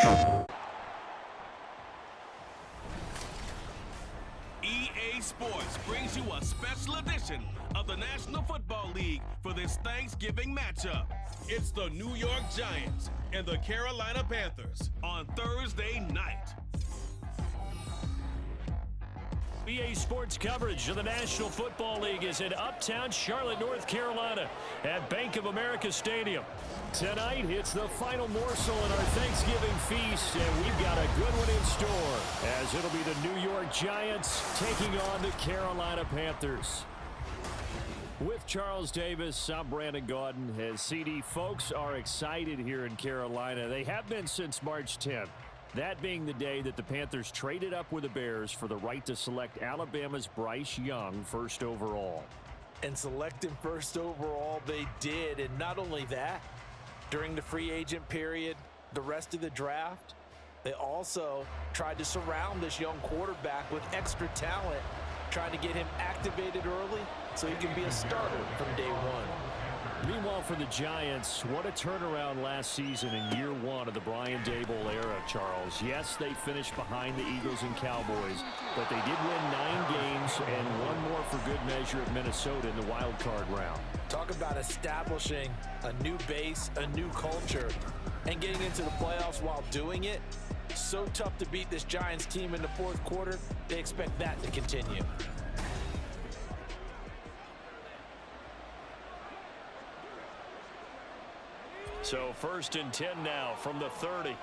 EA Sports brings you a special edition of the National Football League for this Thanksgiving matchup. It's the New York Giants and the Carolina Panthers on Thursday night. EA Sports coverage of the National Football League is in uptown Charlotte, North Carolina at Bank of America Stadium. Tonight, it's the final morsel in our Thanksgiving feast, and we've got a good one in store, as it'll be the New York Giants taking on the Carolina Panthers. With Charles Davis, I'm Brandon Gaudin. As CD, folks are excited here in Carolina. They have been since March 10th. That being the day that the Panthers traded up with the Bears for the right to select Alabama's Bryce Young first overall. And select him first overall they did. And not only that, during the free agent period, the rest of the draft, they also tried to surround this young quarterback with extra talent, trying to get him activated early so he can be a starter from day one. Meanwhile, for the Giants, what a turnaround last season in year one of the Brian Daboll era, Charles. Yes, they finished behind the Eagles and Cowboys, but they did win 9 games and one more for good measure at Minnesota in the wild card round. Talk about establishing a new base, a new culture, and getting into the playoffs while doing it. So tough to beat this Giants team in the fourth quarter. They expect that to continue. So 1st and 10 now from the 30.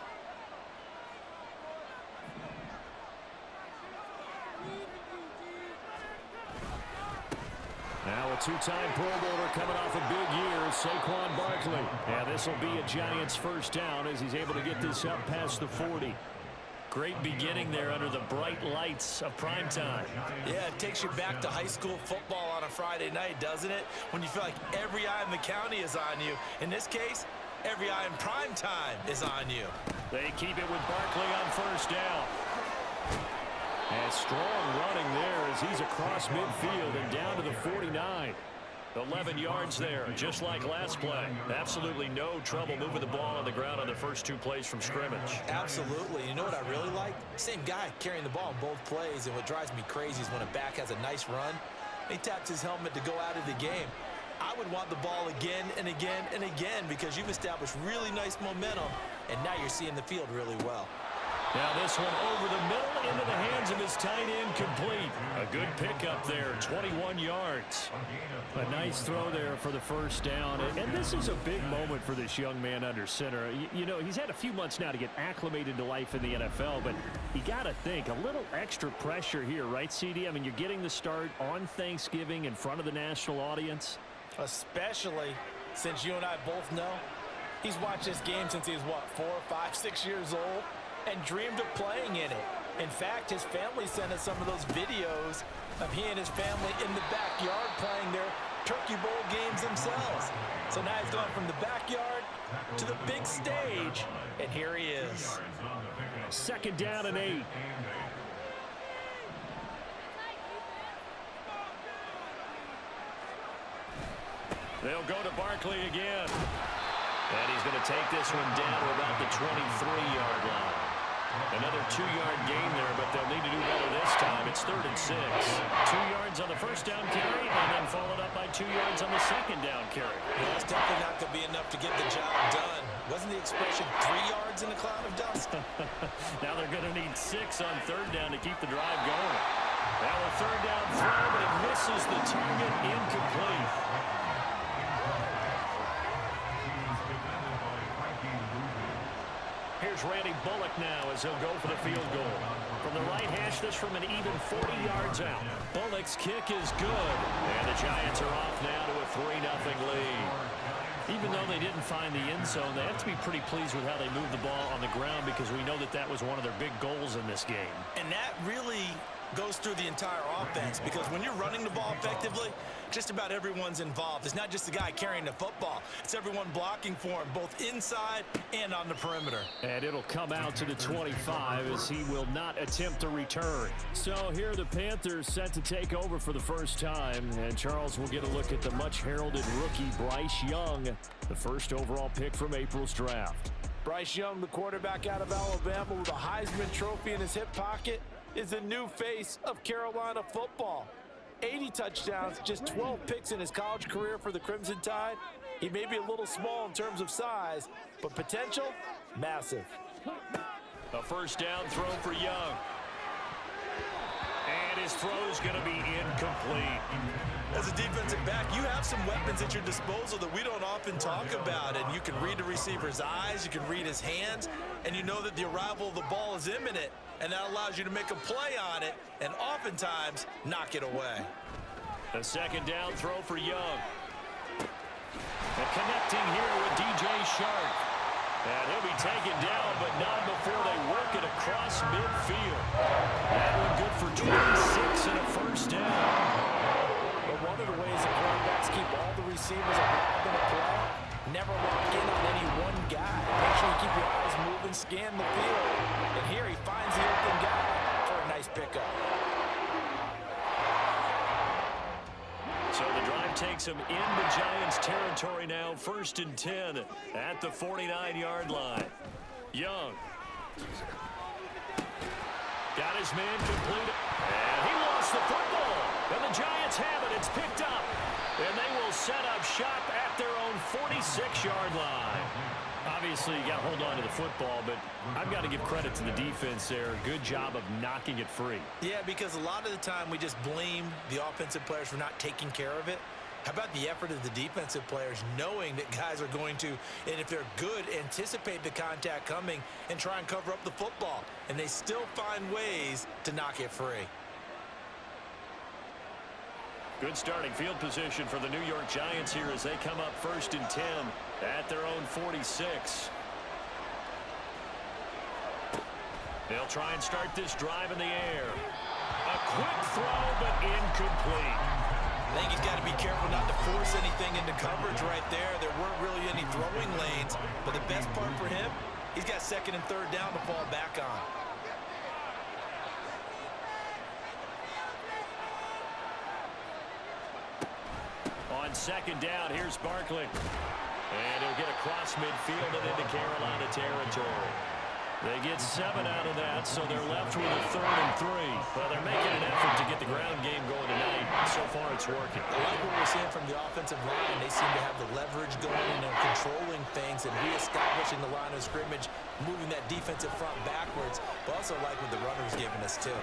Now a two-time Pro Bowler coming off a big year, Saquon Barkley. And this will be a Giants first down as he's able to get this up past the 40. Great beginning there under the bright lights of primetime. Yeah, it takes you back to high school football on a Friday night, doesn't it? When you feel like every eye in the county is on you. In this case, every eye in primetime is on you. They keep it with Barkley on first down. And strong running there as he's across midfield and down to the 49. 11 yards there, just like last play. Absolutely no trouble moving the ball on the ground on the first 2 plays from scrimmage. Absolutely. You know what I really like? Same guy carrying the ball in both plays, and what drives me crazy is when a back has a nice run, he taps his helmet to go out of the game. I would want the ball again and again and again because you've established really nice momentum, and now you're seeing the field really well. Now this one over the middle into the hands of his tight end, complete. A good pickup there, 21 yards. A nice throw there for the first down. And this is a big moment for this young man under center. You know, he's had a few months now to get acclimated to life in the NFL, but you got to think, a little extra pressure here, right, CD? I mean, you're getting the start on Thanksgiving in front of the national audience. Especially since you and I both know he's watched this game since he was, what, 4, 5, 6 years old? And dreamed of playing in it. In fact, his family sent us some of those videos of he and his family in the backyard playing their Turkey Bowl games themselves. So now he's gone from the backyard to the big stage, and here he is. 2nd down and 8. They'll go to Barkley again. And he's going to take this one down to about the 23-yard line. Another 2-yard gain there, but they'll need to do better this time. It's 3rd and 6. 2 yards on the first down carry, and then followed up by 2 yards on the second down carry. Well, it's definitely not going to be enough to get the job done. Wasn't the expression 3 yards in a cloud of dust? Now they're going to need 6 on 3rd down to keep the drive going. Now a 3rd down throw, but it misses the target, incomplete. Here's Randy Bullock now as he'll go for the field goal. From the right hash, this from an even 40 yards out. Bullock's kick is good. And the Giants are off now to a 3-0 lead. Even though they didn't find the end zone, they have to be pretty pleased with how they moved the ball on the ground because we know that that was one of their big goals in this game. And that really goes through the entire offense because when you're running the ball effectively, just about everyone's involved. It's not just the guy carrying the football. It's everyone blocking for him, both inside and on the perimeter. And it'll come out to the 25 as he will not attempt to return. So here are the Panthers set to take over for the first time. And Charles will get a look at the much heralded rookie Bryce Young, the first overall pick from April's draft. Bryce Young, the quarterback out of Alabama with a Heisman Trophy in his hip pocket, is the new face of Carolina football. 80 touchdowns, just 12 picks in his college career for the Crimson Tide. He may be a little small in terms of size, but potential, massive. A first down throw for Young. And his throw is going to be incomplete. As a defensive back, you have some weapons at your disposal that we don't often talk about. And you can read the receiver's eyes, you can read his hands, and you know that the arrival of the ball is imminent. And that allows you to make a play on it and oftentimes knock it away. A second down throw for Young. And connecting here with DJ Shark. And he'll be taken down, but not before they work it across midfield. That one good for 26 and a first down. But one of the ways that quarterbacks keep all the receivers involved in a play, never lock in on any one guy. Make sure you keep your eyes moving, scan the field. And here he finds the open guy for a nice pickup. So the drive takes him into Giants territory now, 1st and 10 at the 49-yard line. Young. Got his man complete. And he lost the football. And the Giants have it. It's picked up. And they will set up shop at their own 46-yard line. Obviously, you got to hold on to the football, but I've got to give credit to the defense there. Good job of knocking it free. Yeah, because a lot of the time we just blame the offensive players for not taking care of it. How about the effort of the defensive players knowing that guys are going to, and if they're good, anticipate the contact coming and try and cover up the football. And they still find ways to knock it free. Good starting field position for the New York Giants here as they come up 1st and 10 at their own 46. They'll try and start this drive in the air. A quick throw, but incomplete. I think he's got to be careful not to force anything into coverage right there. There weren't really any throwing lanes, but the best part for him, he's got 2nd and 3rd down to fall back on. On 2nd down, here's Barkley. And he'll get across midfield and into Carolina territory. They get 7 out of that, so they're left with a 3rd and 3. Well, they're making an effort to get the ground game going tonight. So far, it's working. I like what we're seeing from the offensive line. They seem to have the leverage going and they're controlling things and reestablishing the line of scrimmage, moving that defensive front backwards. But also like what the runner's giving us, too.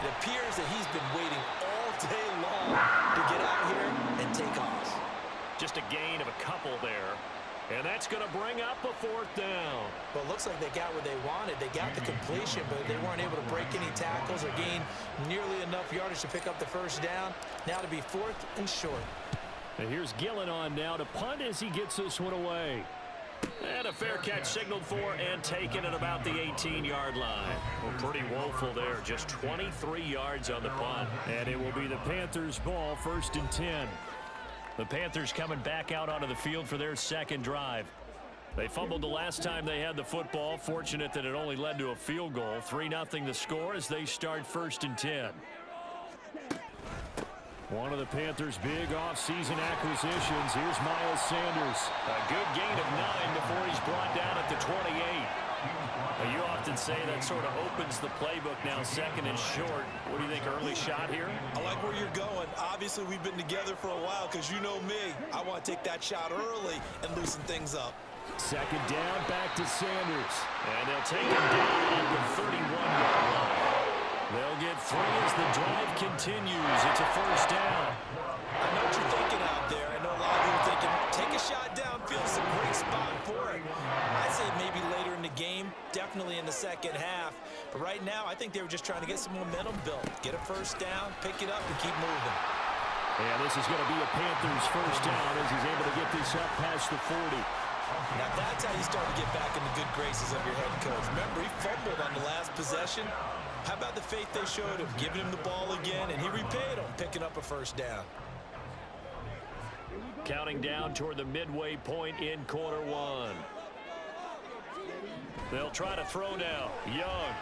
It appears that he's been waiting all day long to get out here and take off. Just a gain of a couple there. And that's going to bring up a 4th down. Well, it looks like they got what they wanted. They got the completion, but they weren't able to break any tackles or gain nearly enough yardage to pick up the 1st down. Now to be 4th and short. And here's Gillen on now to punt as he gets this one away. And a fair catch signaled for and taken at about the 18-yard line. Well, pretty woeful there. Just 23 yards on the punt. And it will be the Panthers' ball, 1st and 10. The Panthers coming back out onto the field for their 2nd drive. They fumbled the last time they had the football. Fortunate that it only led to a field goal. 3-0 the score as they start 1st and 10. One of the Panthers' big offseason acquisitions. Here's Miles Sanders. A good gain of 9 before he's brought down at the 28. You often say that sort of opens the playbook now, 2nd and short. What do you think, early shot here? I like where you're going. Obviously, we've been together for a while because you know me. I want to take that shot early and loosen things up. 2nd down, back to Sanders. And they'll take him down at the 31-yard line. They'll get 3 as the drive continues. It's a 1st down. I know what you're thinking out there. I know a lot of you are thinking, take a shot downfield. It's a great spot for it. I'd say maybe later in the game, definitely in the 2nd half. But right now, I think they were just trying to get some momentum built. Get a 1st down, pick it up, and keep moving. And this is going to be a Panthers 1st down as he's able to get this up past the 40. Now that's how you start to get back in the good graces of your head coach. Remember, he fumbled on the last possession. How about the faith they showed him, giving him the ball again, and he repaid him, picking up a 1st down. Counting down toward the midway point in quarter 1. They'll try to throw now. Young.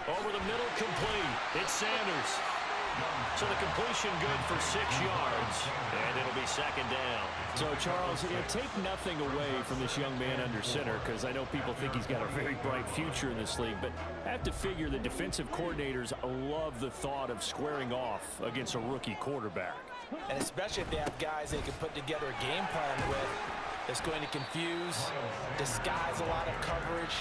Over the middle, complete. It's Sanders. So the completion good for 6 yards, and it'll be second down. So, Charles, take nothing away from this young man under center, because I know people think he's got a very bright future in this league, but I have to figure the defensive coordinators love the thought of squaring off against a rookie quarterback. And especially if they have guys they can put together a game plan with that's going to confuse, disguise a lot of coverage,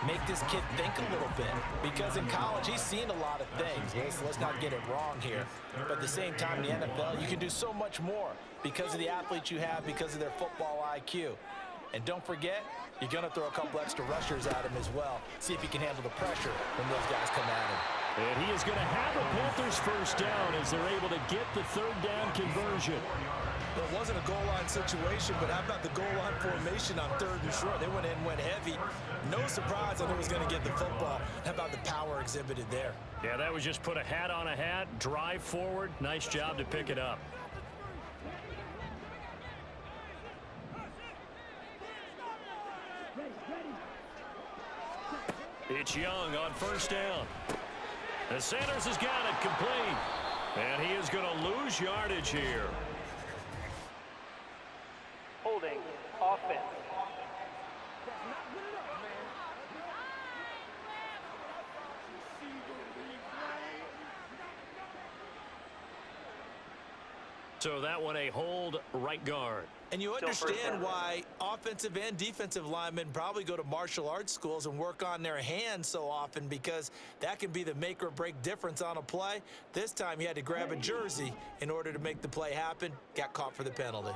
make this kid think a little bit. Because in college, he's seen a lot of things. Let's not get it wrong here. But at the same time, in the NFL, you can do so much more because of the athletes you have, because of their football IQ. And don't forget, you're going to throw a couple extra rushers at him as well. See if he can handle the pressure when those guys come at him. And he is going to have a Panthers first down as they're able to get the third down conversion. Well, it wasn't a goal line situation, but how about the goal line formation on 3rd and short? They went in, went heavy. No surprise on who was going to get the football. How about the power exhibited there? Yeah, that was just put a hat on a hat, drive forward. Nice job to pick it up. It's Young on first down. And Sanders has got it complete. And he is going to lose yardage here. Holding offense. So that one a hold right guard. And you understand why offensive and defensive linemen probably go to martial arts schools and work on their hands so often, because that can be the make or break difference on a play. This time he had to grab a jersey in order to make the play happen. Got caught for the penalty.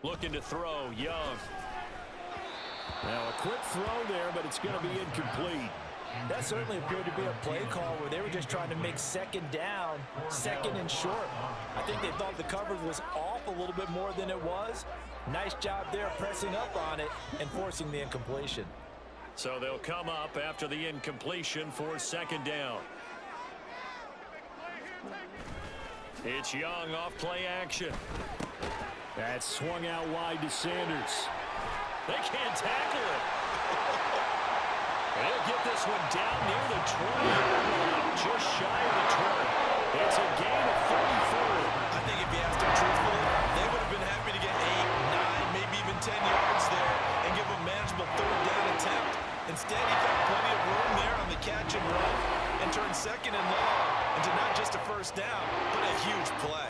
Looking to throw, Young. Now a quick throw there, but it's going to be incomplete. That certainly appeared to be a play call where they were just trying to make second down, second and short. I think they thought the coverage was off a little bit more than it was. Nice job there pressing up on it and forcing the incompletion. So they'll come up after the incompletion for second down. It's Young off play action. That swung out wide to Sanders. They can't tackle it. They'll get this one down near the 20. Just shy of the 20. It's a gain of 34. I think if you asked them truthfully, they would have been happy to get 8, 9, maybe even 10 yards there and give a manageable third down attempt. Instead, he found plenty of room there on the catch and run and turned second and long into not just a first down, but a huge play.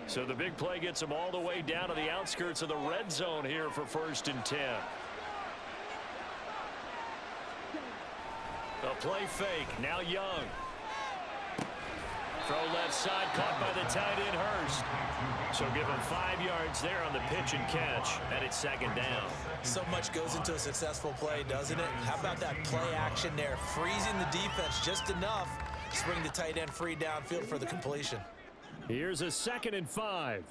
So the big play gets them all the way down to the outskirts of the red zone here for 1st and 10. A play fake. Now Young. Throw left side, caught by the tight end Hurst. So give him 5 yards there on the pitch and catch, and it's second down. So much goes into a successful play, doesn't it? How about that play action there, freezing the defense just enough to bring the tight end free downfield for the completion. Here's a 2nd and 5.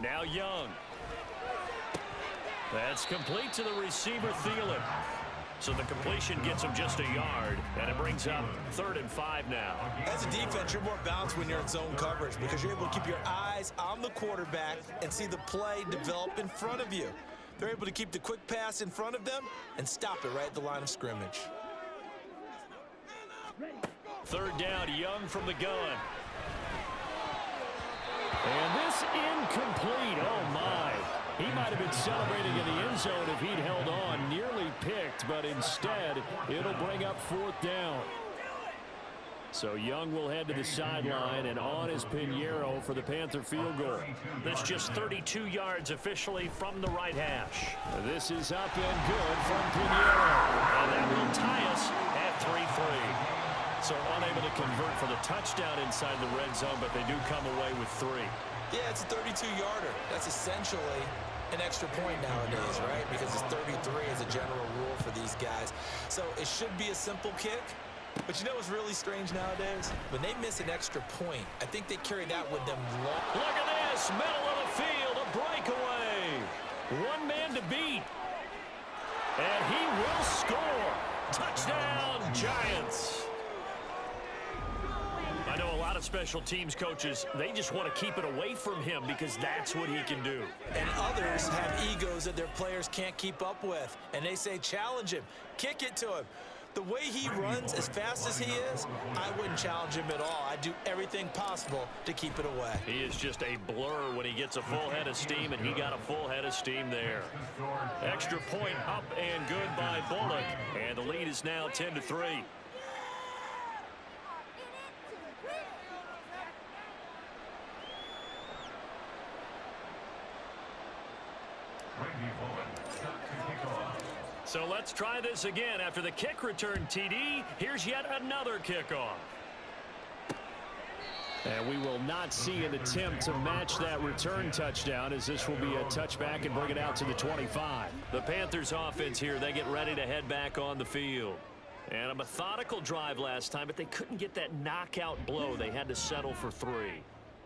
Now Young. That's complete to the receiver, Thielen. So the completion gets him just a yard, and it brings up 3rd and 5 now. As a defense, you're more balanced when you're in zone coverage because you're able to keep your eyes on the quarterback and see the play develop in front of you. They're able to keep the quick pass in front of them and stop it right at the line of scrimmage. 3rd down, Young from the gun. And this incomplete. Oh, my. He might have been celebrating in the end zone if he'd held on. Nearly picked, but instead, it'll bring up 4th down. So Young will head to the sideline, and on is Pinheiro for the Panther field goal. That's just 32 yards officially from the right hash. This is up and good from Pinheiro. And that will tie us at 3-3. So unable to convert for the touchdown inside the red zone, but they do come away with 3. Yeah, it's a 32-yarder. That's essentially an extra point nowadays, right? Because it's 33 as a general rule for these guys. So it should be a simple kick. But you know what's really strange nowadays? When they miss an extra point, I think they carry that with them long. Look at this, middle of the field, a breakaway. One man to beat. And he will score. Touchdown, Giants. I know a lot of special teams coaches, they just want to keep it away from him because that's what he can do. And others have egos that their players can't keep up with. And they say, challenge him, kick it to him. The way he runs as fast as he is, I wouldn't challenge him at all. I'd do everything possible to keep it away. He is just a blur when he gets a full head of steam, and he got a full head of steam there. Extra point up and good by Bullock, and the lead is now 10-3. So let's try this again. After the kick return TD, here's yet another kickoff. And we will not see an attempt to match that return touchdown, as this will be a touchback and bring it out to the 25. The Panthers offense here, they get ready to head back on the field. And a methodical drive last time, but they couldn't get that knockout blow. They had to settle for 3.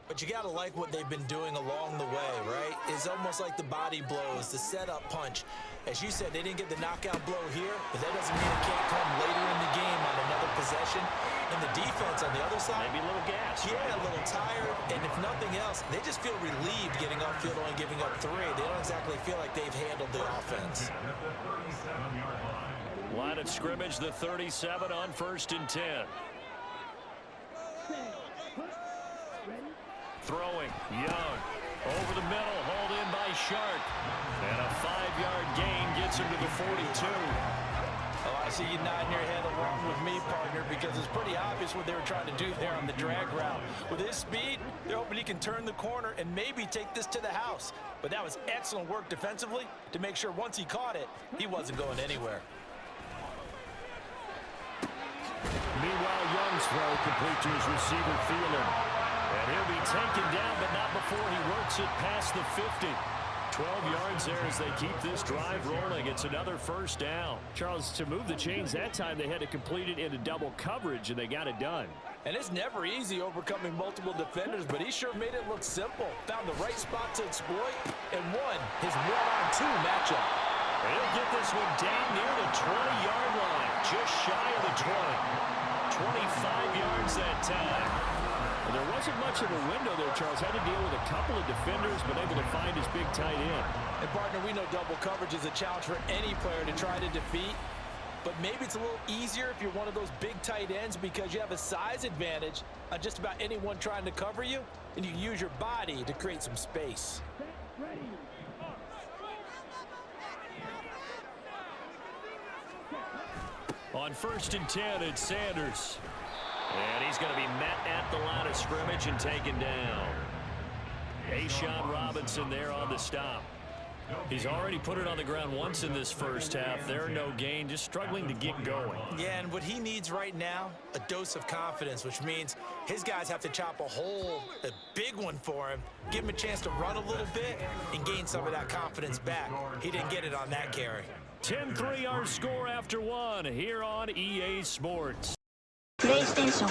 But you got to like what they've been doing along the way, right? It's almost like the body blows, the setup punch. As you said, they didn't get the knockout blow here, but that doesn't mean it can't come later in the game on another possession. And the defense on the other side, maybe a little gas. Yeah, a little tired. And if nothing else, they just feel relieved getting upfield and giving up 3. They don't exactly feel like they've handled the offense. Line of scrimmage, the 37 on 1st and 10. Throwing, Young, over the middle, hauled in by Shark. And a 5-yard gain gets him to the 42. Oh, I see you nodding your head along with me, partner, because it's pretty obvious what they were trying to do there on the drag route. With his speed, they're hoping he can turn the corner and maybe take this to the house. But that was excellent work defensively to make sure once he caught it, he wasn't going anywhere. Meanwhile, Young's throw complete to his receiver, Thielen. And he'll be taken down, but not before he works it past the 50. 12 yards there as they keep this drive rolling. It's another first down. Charles, to move the chains that time, they had to complete it into double coverage, and they got it done. And it's never easy overcoming multiple defenders, but he sure made it look simple. Found the right spot to exploit and won his 1-on-2 matchup. He'll get this one down near the 20-yard line, just shy of the 20. 25 yards that time. And there wasn't much of a window there, Charles. Had to deal with a couple of defenders, but able to find his big tight end. And, partner, we know double coverage is a challenge for any player to try to defeat. But maybe it's a little easier if you're one of those big tight ends because you have a size advantage on just about anyone trying to cover you, and you can use your body to create some space. On 1st and 10, it's Sanders. And he's going to be met at the line of scrimmage and taken down. Ashawn Robinson there on the stop. He's already put it on the ground once in this first half. There, no gain, just struggling to get going. Yeah, and what he needs right now, a dose of confidence, which means his guys have to chop a hole, a big one for him, give him a chance to run a little bit and gain some of that confidence back. He didn't get it on that carry. 10-3 our score after 1 here on EA Sports. PlayStation